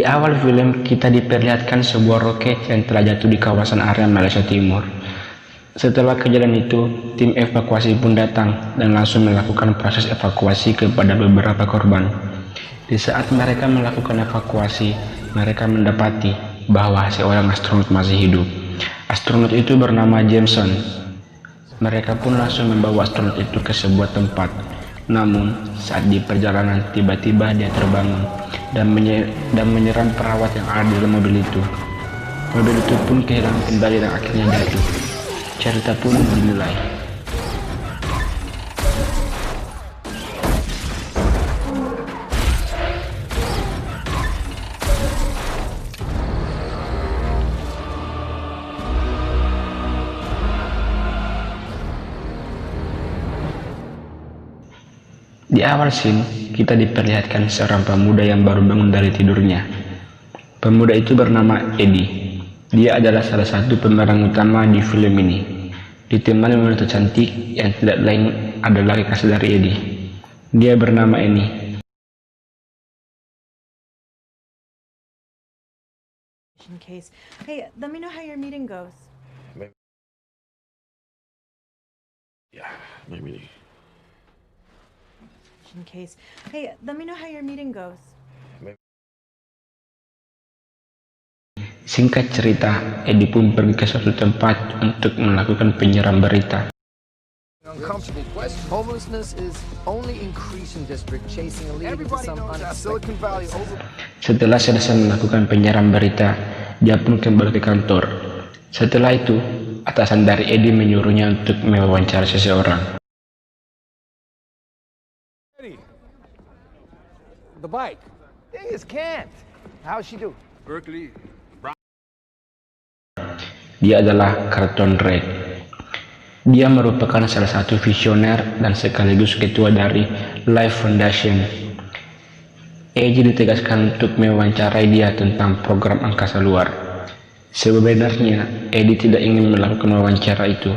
Di awal film kita diperlihatkan sebuah roket yang telah jatuh di kawasan area Malaysia Timur. Setelah kejadian itu, tim evakuasi pun datang dan langsung melakukan proses evakuasi kepada beberapa korban. Di saat mereka melakukan evakuasi, mereka mendapati bahwa seorang astronot masih hidup. Astronot itu bernama Jameson. Mereka pun langsung membawa astronot itu ke sebuah tempat. Namun, saat di perjalanan tiba-tiba dia terbangun dan menyerang perawat yang ada di dalam mobil itu. Mobil itu pun kehilangan kendali dan akhirnya jatuh. Cerita pun dimulai. Di awal scene, kita diperlihatkan seorang pemuda yang baru bangun dari tidurnya. Pemuda itu bernama Eddie. Dia adalah salah satu pemeran utama di film ini. Ditemani wanita cantik yang tidak lain adalah kekasih dari Eddie. Dia bernama Annie. Hey, let me know how your meeting goes. Yeah, maybe. Hey, let me know how your meeting goes. Singkat cerita, Eddie pun pergi ke suatu tempat untuk melakukan penyiaran berita. Setelah selesai melakukan penyiaran berita, dia pun kembali ke kantor. Setelah itu, atasan dari Eddie menyuruhnya untuk mewawancara seseorang. The bike. Thing is can't. How's she do? Berkeley. Dia adalah Carlton Drake. Dia merupakan salah satu visioner dan sekaligus ketua dari Life Foundation. Eddie ditegaskan untuk mewawancarai dia tentang program angkasa luar. Sebenarnya Eddie tidak ingin melakukan wawancara itu,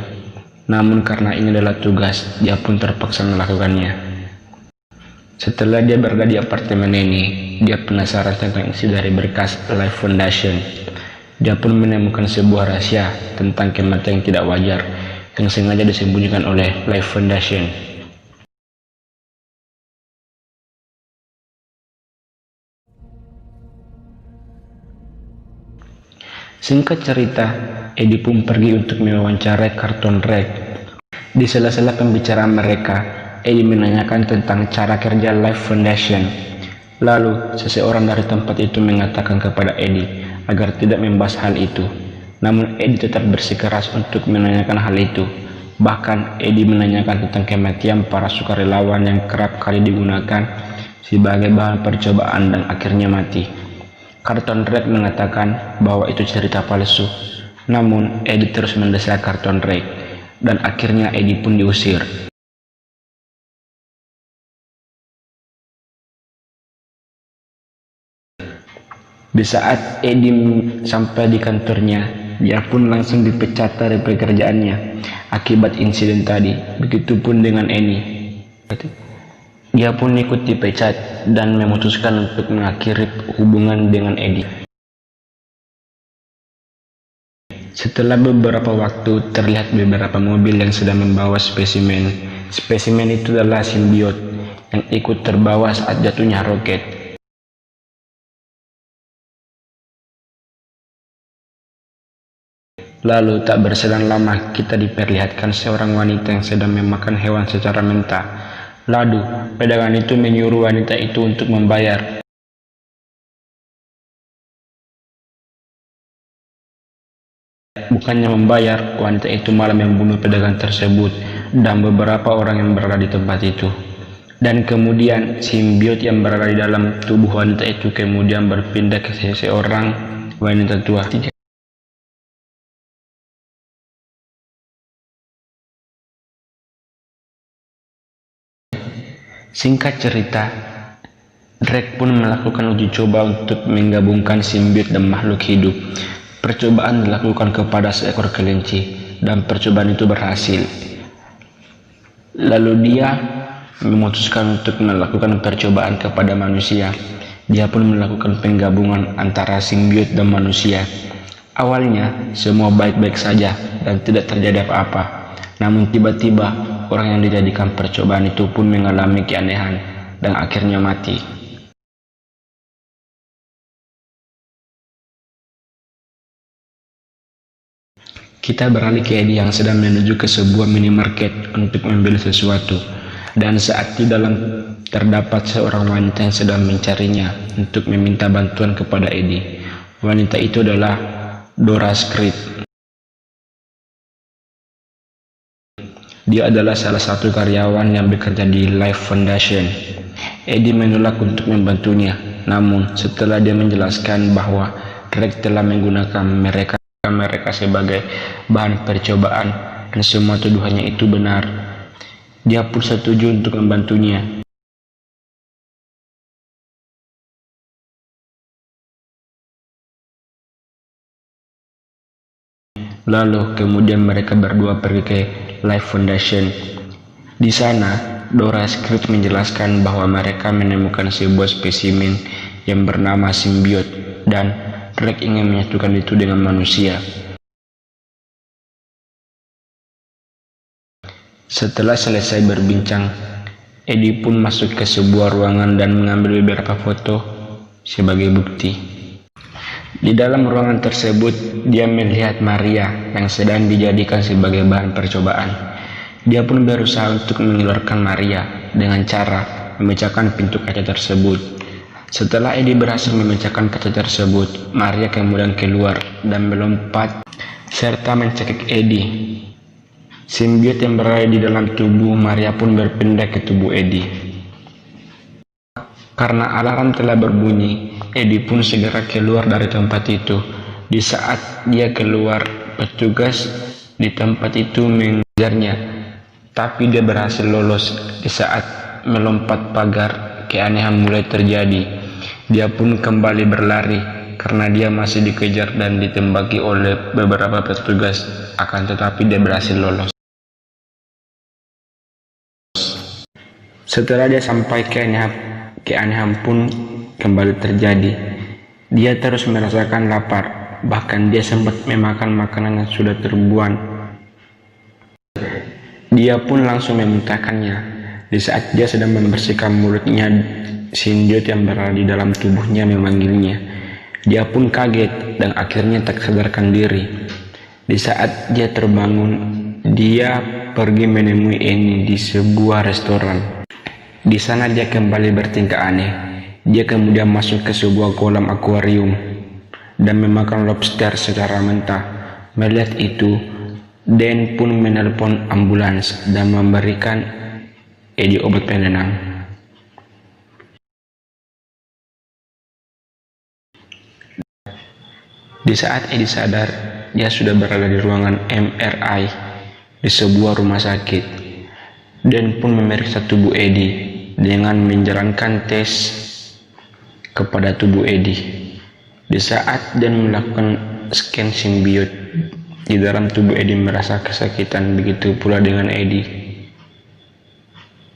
namun karena ini adalah tugas, dia pun terpaksa melakukannya. Setelah dia berada di apartemen ini, dia penasaran tentang isi dari berkas Life Foundation. Dia pun menemukan sebuah rahasia tentang kematian yang tidak wajar yang sengaja disembunyikan oleh Life Foundation. Singkat cerita, Eddie pun pergi untuk mewawancarai Carlton Drake. Di sela-sela pembicaraan mereka, Eddie menanyakan tentang cara kerja Life Foundation. Lalu, seseorang dari tempat itu mengatakan kepada Eddie agar tidak membahas hal itu. Namun, Eddie tetap bersikeras untuk menanyakan hal itu. Bahkan, Eddie menanyakan tentang kematian para sukarelawan yang kerap kali digunakan sebagai bahan percobaan dan akhirnya mati. Carlton Drake mengatakan bahwa itu cerita palsu. Namun, Eddie terus mendesak Carlton Drake, dan akhirnya Eddie pun diusir. Di saat Eddie sampai di kantornya, dia pun langsung dipecat dari pekerjaannya akibat insiden tadi. Begitupun dengan Annie. Dia pun ikut dipecat dan memutuskan untuk mengakhiri hubungan dengan Eddie. Setelah beberapa waktu, terlihat beberapa mobil yang sedang membawa spesimen. Spesimen itu adalah simbiot yang ikut terbawa saat jatuhnya roket. Lalu tak berselang lama kita diperlihatkan seorang wanita yang sedang memakan hewan secara mentah. Lalu pedagang itu menyuruh wanita itu untuk membayar. Bukannya membayar, wanita itu malah membunuh pedagang tersebut dan beberapa orang yang berada di tempat itu. Dan kemudian simbiot yang berada di dalam tubuh wanita itu kemudian berpindah ke seseorang wanita tua. Singkat cerita, Drake pun melakukan uji coba untuk menggabungkan simbiot dan makhluk hidup. Percobaan dilakukan kepada seekor kelinci dan percobaan itu berhasil. Lalu dia memutuskan untuk melakukan percobaan kepada manusia. Dia pun melakukan penggabungan antara simbiot dan manusia. Awalnya semua baik-baik saja dan tidak terjadi apa-apa. Namun tiba-tiba orang yang dijadikan percobaan itu pun mengalami keanehan dan akhirnya mati. Kita beralih ke Eddie yang sedang menuju ke sebuah minimarket untuk membeli sesuatu. Dan saat di dalam terdapat seorang wanita yang sedang mencarinya untuk meminta bantuan kepada Eddie. Wanita itu adalah Dora Script. Dia adalah salah satu karyawan yang bekerja di Life Foundation. Eddie menolak untuk membantunya, namun setelah dia menjelaskan bahwa Drake telah menggunakan mereka sebagai bahan percobaan dan semua tuduhannya itu benar, dia pun setuju untuk membantunya. Lalu kemudian mereka berdua pergi ke Life Foundation. Di sana, Dora Script menjelaskan bahwa mereka menemukan sebuah spesimen yang bernama simbiot dan Drake ingin menyatukan itu dengan manusia. Setelah selesai berbincang, Eddie pun masuk ke sebuah ruangan dan mengambil beberapa foto sebagai bukti. Di dalam ruangan tersebut, dia melihat Maria yang sedang dijadikan sebagai bahan percobaan. Dia pun berusaha untuk mengeluarkan Maria dengan cara memecahkan pintu kaca tersebut. Setelah Eddie berhasil memecahkan kaca tersebut, Maria kemudian keluar dan melompat serta mencekik Eddie. Simbiot yang berada di dalam tubuh Maria pun berpindah ke tubuh Eddie. Karena alarm telah berbunyi, Eddie pun segera keluar dari tempat itu. Di saat dia keluar, petugas di tempat itu mengejarnya, tapi dia berhasil lolos. Di saat melompat pagar, keanehan mulai terjadi. Dia pun kembali berlari karena dia masih dikejar dan ditembaki oleh beberapa petugas, akan tetapi dia berhasil lolos. Setelah dia sampai, keanehan pun kembali terjadi. Dia terus merasakan lapar, bahkan dia sempat memakan makanan yang sudah terbuang. Dia pun langsung memuntahkannya. Di saat dia sedang membersihkan mulutnya, simbiot yang berada di dalam tubuhnya memanggilnya. Dia pun kaget dan akhirnya tak sadarkan diri. Di saat dia terbangun, dia pergi menemui Annie di sebuah restoran. Di sana dia kembali bertingkah aneh. Dia kemudian masuk ke sebuah kolam akuarium dan memakan lobster secara mentah. Melihat itu, Dan pun menelpon ambulans dan memberikan Eddie obat penenang. Di saat Eddie sadar, dia sudah berada di ruangan MRI di sebuah rumah sakit. Dan pun memeriksa tubuh Eddie dengan menjalankan tes kepada tubuh Eddie. Di saat Dan melakukan scan simbiot di dalam tubuh Eddie merasa kesakitan, begitu pula dengan Eddie.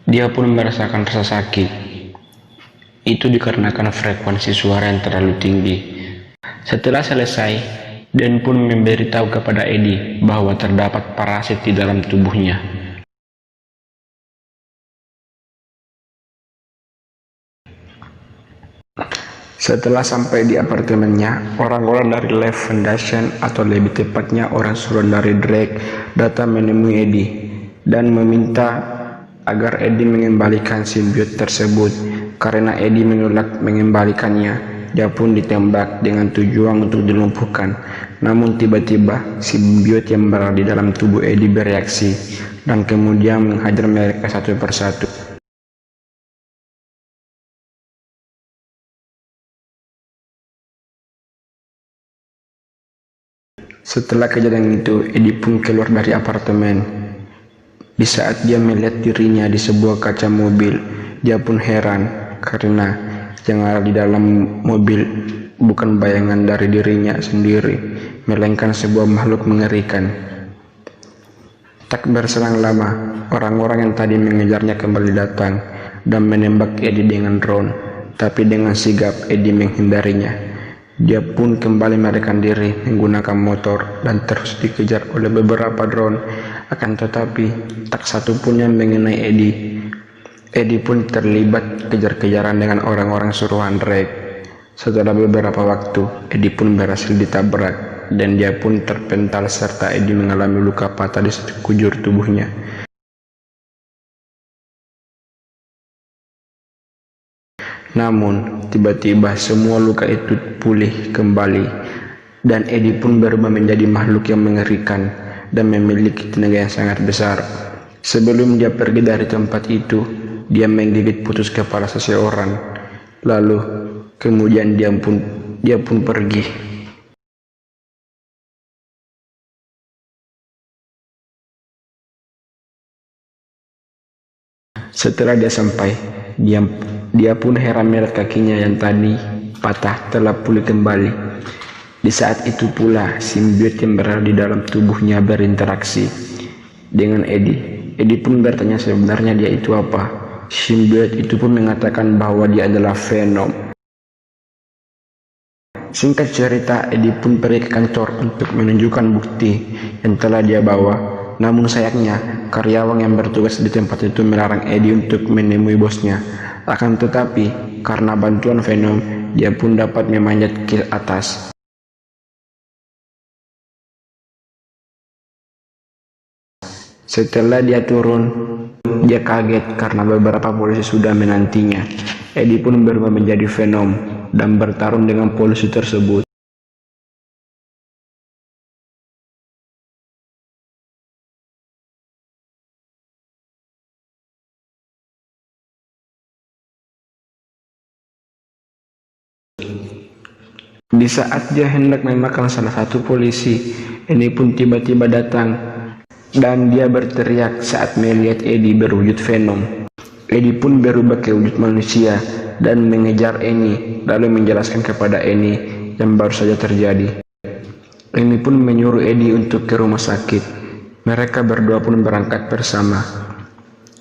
Dia pun merasakan rasa sakit. Itu dikarenakan frekuensi suara yang terlalu tinggi. Setelah selesai, Dan pun memberitahu kepada Eddie bahwa terdapat parasit di dalam tubuhnya. Setelah sampai di apartemennya, orang-orang dari Life Foundation, atau lebih tepatnya orang suruhan dari Drake, datang menemui Eddie dan meminta agar Eddie mengembalikan simbiot tersebut. Karena Eddie menolak mengembalikannya, dia pun ditembak dengan tujuan untuk dilumpuhkan. Namun tiba-tiba simbiot yang berada di dalam tubuh Eddie bereaksi dan kemudian menghajar mereka satu persatu. Setelah kejadian itu, Eddie pun keluar dari apartemen. Di saat dia melihat dirinya di sebuah kaca mobil, dia pun heran karena yang ada di dalam mobil bukan bayangan dari dirinya sendiri, melainkan sebuah makhluk mengerikan. Tak berselang lama, orang-orang yang tadi mengejarnya kembali datang dan menembak Eddie dengan drone. tapi dengan sigap Eddie menghindarinya. Dia pun kembali melarikan diri menggunakan motor dan terus dikejar oleh beberapa drone. Akan tetapi tak satu pun yang mengenai Eddie. Eddie pun terlibat kejar-kejaran dengan orang-orang suruhan Drake. Setelah beberapa waktu, Eddie pun berhasil ditabrak dan dia pun terpental serta Eddie mengalami luka patah di sekujur tubuhnya. Namun, tiba-tiba semua luka itu pulih kembali dan Eddie pun berubah menjadi makhluk yang mengerikan dan memiliki tenaga yang sangat besar. Sebelum dia pergi dari tempat itu, dia menggigit putus kepala seseorang. Lalu, kemudian dia pun pergi. Setelah dia sampai, dia pun heran melihat kakinya yang tadi patah telah pulih kembali. Di saat itu pula simbiot yang berada di dalam tubuhnya berinteraksi dengan Eddie. Eddie pun bertanya sebenarnya dia itu apa. Simbiot itu pun mengatakan bahwa dia adalah Venom. Singkat cerita, Eddie pun pergi ke kantor untuk menunjukkan bukti yang telah dia bawa. Namun sayangnya, karyawan yang bertugas di tempat itu melarang Eddie untuk menemui bosnya. Akan tetapi, karena bantuan Venom, dia pun dapat memanjat ke atas. Setelah dia turun, dia kaget karena beberapa polisi sudah menantinya. Eddie pun berubah menjadi Venom dan bertarung dengan polisi tersebut. Di saat dia hendak memakan salah satu polisi, Eddie pun tiba-tiba datang dan dia berteriak saat melihat Eddie berwujud Venom. Eddie pun berubah ke wujud manusia dan mengejar Annie, lalu menjelaskan kepada Annie yang baru saja terjadi. Annie pun menyuruh Eddie untuk ke rumah sakit. Mereka berdua pun berangkat bersama.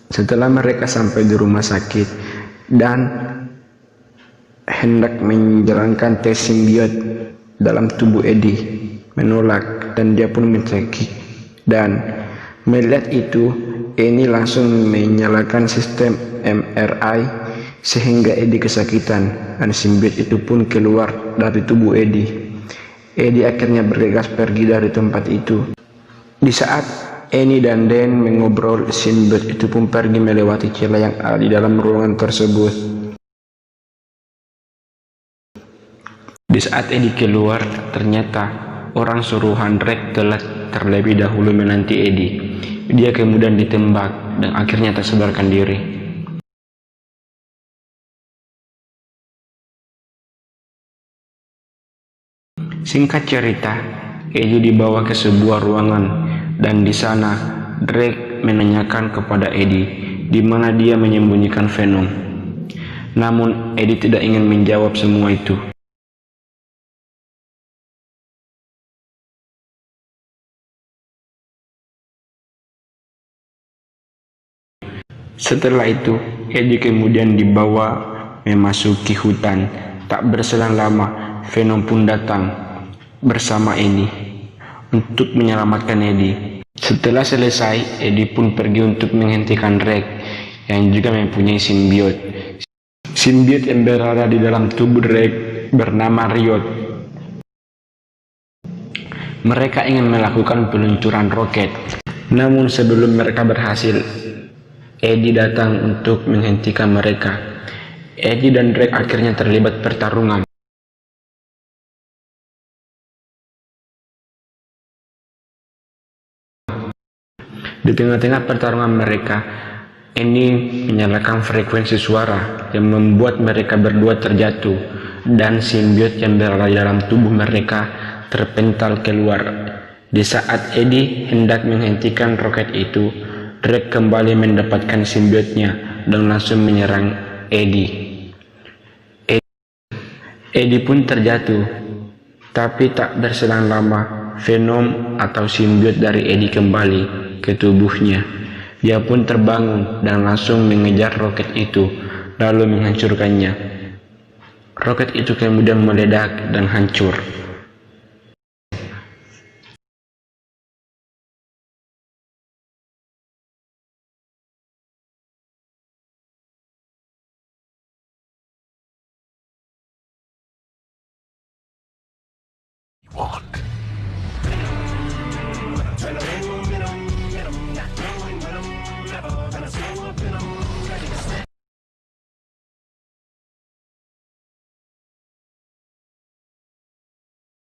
Setelah mereka sampai di rumah sakit dan hendak menjalankan tes simbiot dalam tubuh Eddie, menolak dan dia pun mencekik. Dan melihat itu, Annie langsung menyalakan sistem MRI sehingga Eddie kesakitan dan simbiot itu pun keluar dari tubuh Eddie. Eddie akhirnya bergegas pergi dari tempat itu. Di saat Annie dan Dan mengobrol, simbiot itu pun pergi melewati celah yang ada di dalam ruangan tersebut. Di saat Eddie keluar, ternyata orang suruhan Drake telah terlebih dahulu menanti Eddie. Dia kemudian ditembak dan akhirnya tak sadarkan diri. Singkat cerita, Eddie dibawa ke sebuah ruangan dan di sana Drake menanyakan kepada Eddie di mana dia menyembunyikan Venom. Namun Eddie tidak ingin menjawab semua itu. Setelah itu, Eddie kemudian dibawa memasuki hutan. Tak berselang lama, Venom pun datang bersama Eddie untuk menyelamatkan Eddie. Setelah selesai, Eddie pun pergi untuk menghentikan Drake yang juga mempunyai simbiot. Simbiot yang berada di dalam tubuh Drake bernama Riot. Mereka ingin melakukan peluncuran roket. Namun sebelum mereka berhasil, Eddie datang untuk menghentikan mereka. Eddie dan Drake akhirnya terlibat pertarungan. Di tengah-tengah pertarungan mereka, Annie menyalakan frekuensi suara yang membuat mereka berdua terjatuh dan simbiot yang berada di dalam tubuh mereka terpental keluar. Di saat Eddie hendak menghentikan roket itu, Drake kembali mendapatkan simbiotnya dan langsung menyerang Eddie. Eddie pun terjatuh, tapi tak berselang lama, Venom atau simbiot dari Eddie kembali ke tubuhnya. Dia pun terbangun dan langsung mengejar roket itu, lalu menghancurkannya. Roket itu kemudian meledak dan hancur. Want.